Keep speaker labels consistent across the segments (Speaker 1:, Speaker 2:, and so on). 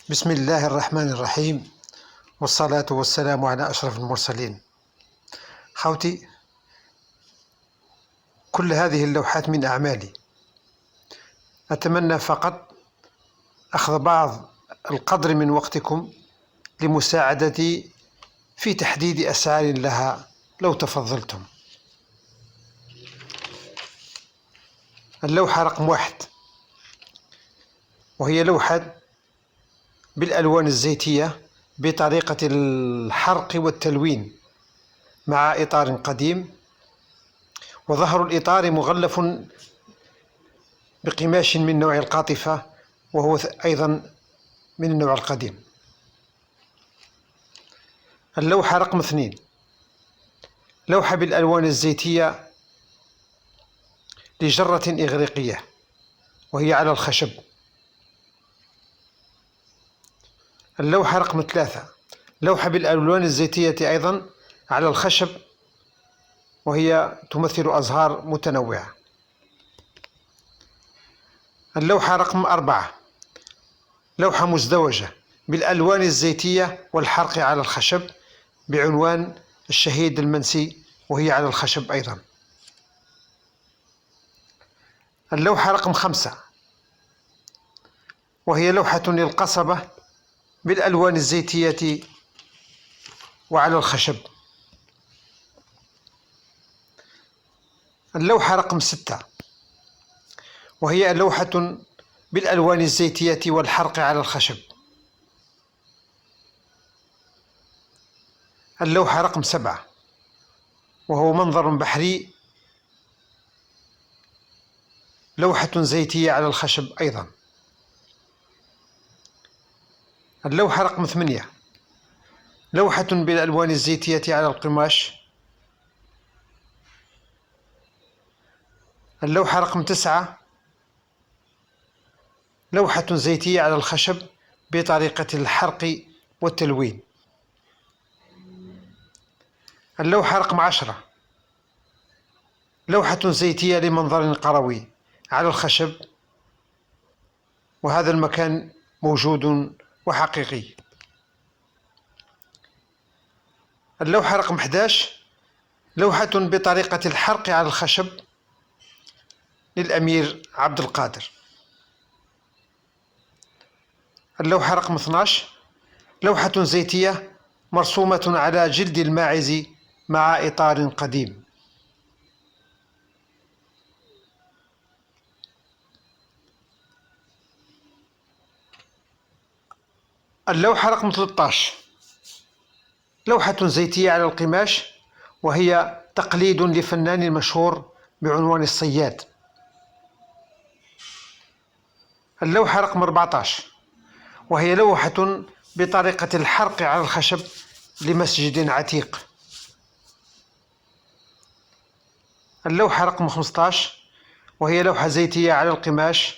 Speaker 1: بسم الله الرحمن الرحيم، والصلاة والسلام على أشرف المرسلين. خوتي، كل هذه اللوحات من أعمالي. أتمنى فقط أخذ بعض القدر من وقتكم لمساعدتي في تحديد أسعار لها لو تفضلتم. اللوحة رقم 1، وهي لوحة بالألوان الزيتية بطريقة الحرق والتلوين مع إطار قديم، وظهر الإطار مغلف بقماش من نوع القاطفة، وهو أيضا من النوع القديم. اللوحة رقم 2، لوحة بالألوان الزيتية لجرة إغريقية، وهي على الخشب. اللوحة رقم 3، لوحة بالألوان الزيتية أيضا على الخشب، وهي تمثل أزهار متنوعة. اللوحة رقم 4، لوحة مزدوجة بالألوان الزيتية والحرق على الخشب بعنوان الشهيد المنسي، وهي على الخشب أيضا. اللوحة رقم 5، وهي لوحة للقصبة بالألوان الزيتية وعلى الخشب. اللوحة رقم 6، وهي لوحة بالألوان الزيتية والحرق على الخشب. اللوحة رقم 7، وهو منظر بحري، لوحة زيتية على الخشب أيضا. اللوحة رقم 8، لوحة بالألوان الزيتية على القماش. اللوحة رقم 9، لوحة زيتية على الخشب بطريقة الحرق والتلوين. اللوحة رقم 10، لوحة زيتية لمنظر قروي على الخشب، وهذا المكان موجود وحقيقي. اللوحة رقم 11، لوحة بطريقة الحرق على الخشب للأمير عبد القادر. اللوحة رقم 12، لوحة زيتية مرسومة على جلد الماعز مع إطار قديم. اللوحة رقم 13، لوحة زيتية على القماش، وهي تقليد لفنان مشهور بعنوان الصياد. اللوحة رقم 14، وهي لوحة بطريقة الحرق على الخشب لمسجد عتيق. اللوحة رقم 15، وهي لوحة زيتية على القماش،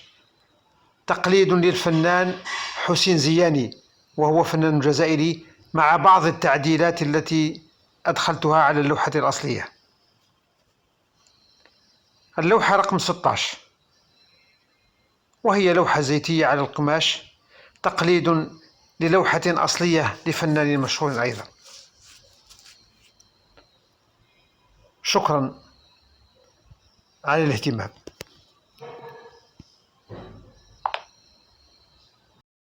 Speaker 1: تقليد للفنان حسين زياني، وهو فنان جزائري، مع بعض التعديلات التي أدخلتها على اللوحة الأصلية. اللوحة رقم 16، وهي لوحة زيتية على القماش، تقليد للوحة أصلية لفنان مشهور أيضا. شكرا على الاهتمام.